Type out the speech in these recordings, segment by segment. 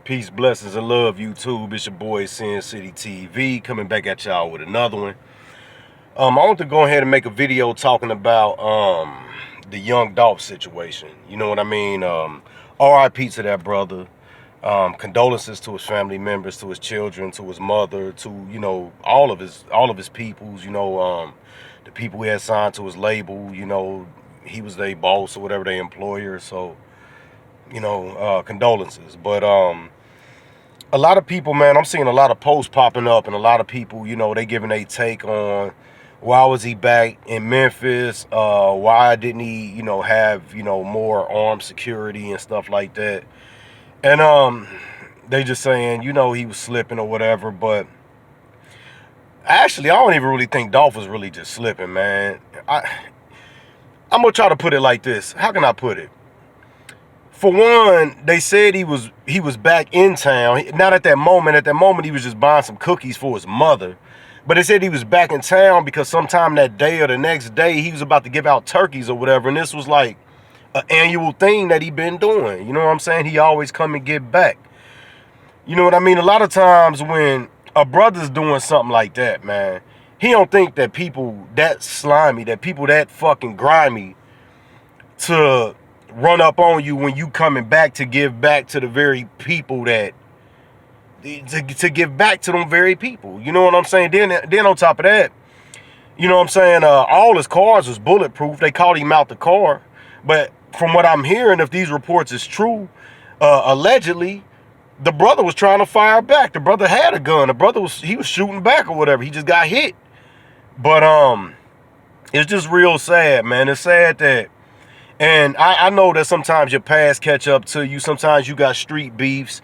Peace, blessings, and love, YouTube. It's your boy, Sin City TV, coming back at y'all with another one. I want to go ahead and make a video talking about the young Dolph situation. You know what I mean? R.I.P. to that brother. Condolences to his family members, to his children, to his mother, to all of his peoples. The people he had signed to his label. He was their boss or whatever, their employer. So condolences. But a lot of people, man, I'm seeing a lot of posts popping up, and a lot of people, they giving a take on why was he back in Memphis, why didn't he, have, more armed security and stuff like that. And they just saying, he was slipping or whatever. But actually, I don't even really think Dolph was really just slipping, man. I'm gonna try to put it like this. How can I put it? For one, they said he was back in town. Not at that moment. At that moment, he was just buying some cookies for his mother. But they said he was back in town because sometime that day or the next day, he was about to give out turkeys or whatever. And this was like an annual thing that he been doing. You know what I'm saying? He always come and get back. You know what I mean? A lot of times when a brother's doing something like that, man, he don't think that people that slimy, that people that fucking grimy to run up on you when you coming back to give back to the very people that to give back to them very people. You know what I'm saying? Then on top of that, you know what I'm saying, all his cars was bulletproof. They called him out the car. But from what I'm hearing, if these reports is true, allegedly the brother was trying to fire back. The brother had a gun. The brother was shooting back or whatever. He just got hit. But it's just real sad, man. It's sad that, and I know that sometimes your past catch up to you. Sometimes you got street beefs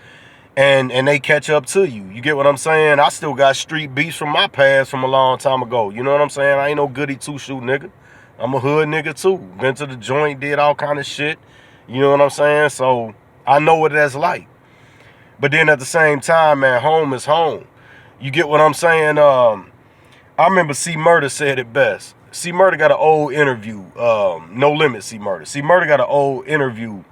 and they catch up to you. You get what I'm saying? I still got street beefs from my past from a long time ago. You know what I'm saying? I ain't no goody two-shoe nigga. I'm a hood nigga too. Been to the joint, did all kind of shit. You know what I'm saying? So I know what that's like. But then at the same time, man, home is home. You get what I'm saying? I remember C Murder said it best. C Murder got an old interview. No Limit C Murder. C Murder got an old interview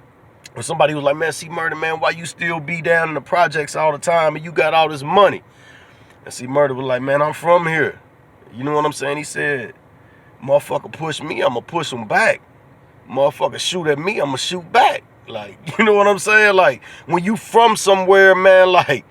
where somebody was like, man, C Murder, man, why you still be down in the projects all the time and you got all this money? And C Murder was like, man, I'm from here. You know what I'm saying? He said, motherfucker push me, I'ma push him back. Motherfucker shoot at me, I'ma shoot back. Like, you know what I'm saying? Like, when you from somewhere, man, like,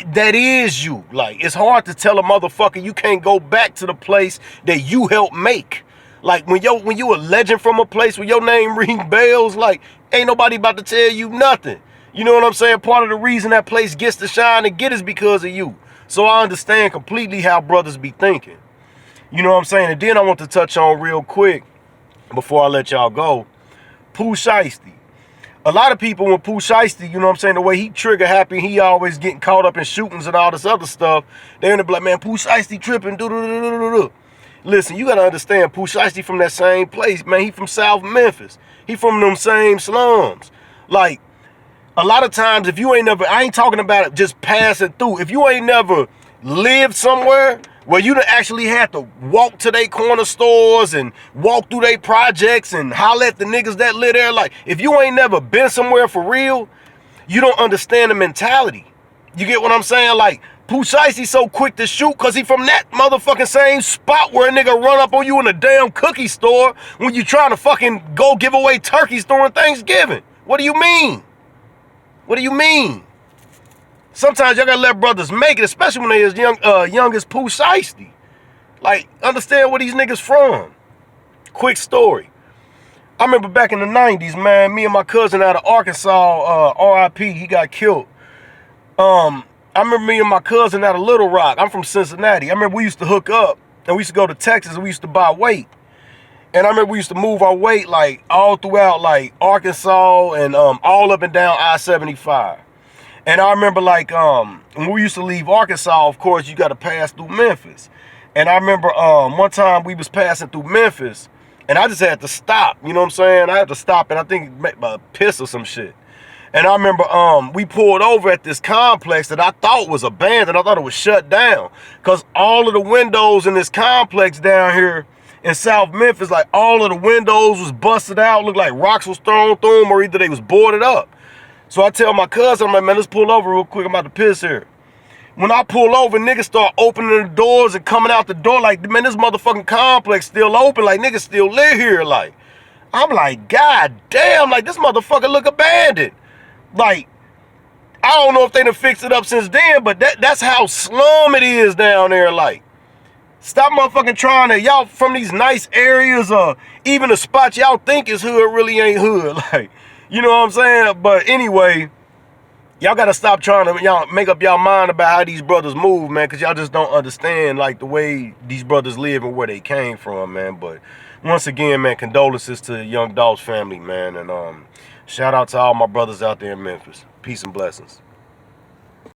that is you. Like, it's hard to tell a motherfucker you can't go back to the place that you helped make. Like, when you a legend from a place where your name ring bells, like, ain't nobody about to tell you nothing. You know what I'm saying? Part of the reason that place gets to shine and get is because of you. So I understand completely how brothers be thinking. You know what I'm saying? And then I want to touch on real quick, before I let y'all go, Pooh Shiesty. A lot of people, when Pooh Shiesty, you know what I'm saying, the way he trigger happy, he always getting caught up in shootings and all this other stuff, they're gonna be like, man, Pooh Shiesty tripping, do. Listen, you gotta understand, Pooh Shiesty from that same place, man. He from South Memphis. He from them same slums. Like, a lot of times, if you ain't never, I ain't talking about it just passing through. If you ain't never lived somewhere where you done actually had to walk to their corner stores and walk through their projects and holler at the niggas that live there, like, if you ain't never been somewhere for real, you don't understand the mentality. You get what I'm saying? Like, Pooh Shiesty so quick to shoot because he from that motherfucking same spot where a nigga run up on you in a damn cookie store when you trying to fucking go give away turkeys during Thanksgiving. What do you mean? What do you mean? Sometimes y'all gotta let brothers make it, especially when they as young as Pooh Shiesty. Like, understand where these niggas from. Quick story. I remember back in the 90s, man, me and my cousin out of Arkansas, R.I.P., he got killed. I remember me and my cousin out of Little Rock. I'm from Cincinnati. I remember we used to hook up, and we used to go to Texas, and we used to buy weight. And I remember we used to move our weight, like, all throughout, like, Arkansas and all up and down I-75. And I remember, like, when we used to leave Arkansas, of course, you got to pass through Memphis. And I remember one time we was passing through Memphis, and I just had to stop. You know what I'm saying? I had to stop, and I think make my piss or some shit. And I remember we pulled over at this complex that I thought was abandoned. I thought it was shut down. Because all of the windows in this complex down here in South Memphis, like, all of the windows was busted out. Looked like rocks was thrown through them, or either they was boarded up. So I tell my cousin, I'm like, man, let's pull over real quick. I'm about to piss here. When I pull over, niggas start opening the doors and coming out the door like, man, this motherfucking complex still open. Like, niggas still live here. Like, I'm like, God damn, like, this motherfucker look abandoned. Like, I don't know if they done fixed it up since then, but that's how slum it is down there. Like, stop motherfucking trying to, y'all from these nice areas or even the spots y'all think is hood really ain't hood. Like, you know what I'm saying? But anyway, y'all gotta stop trying to y'all make up y'all mind about how these brothers move, man, because y'all just don't understand like the way these brothers live and where they came from, man. But once again, man, condolences to young Dolph's family, man, and shout out to all my brothers out there in Memphis. Peace and blessings.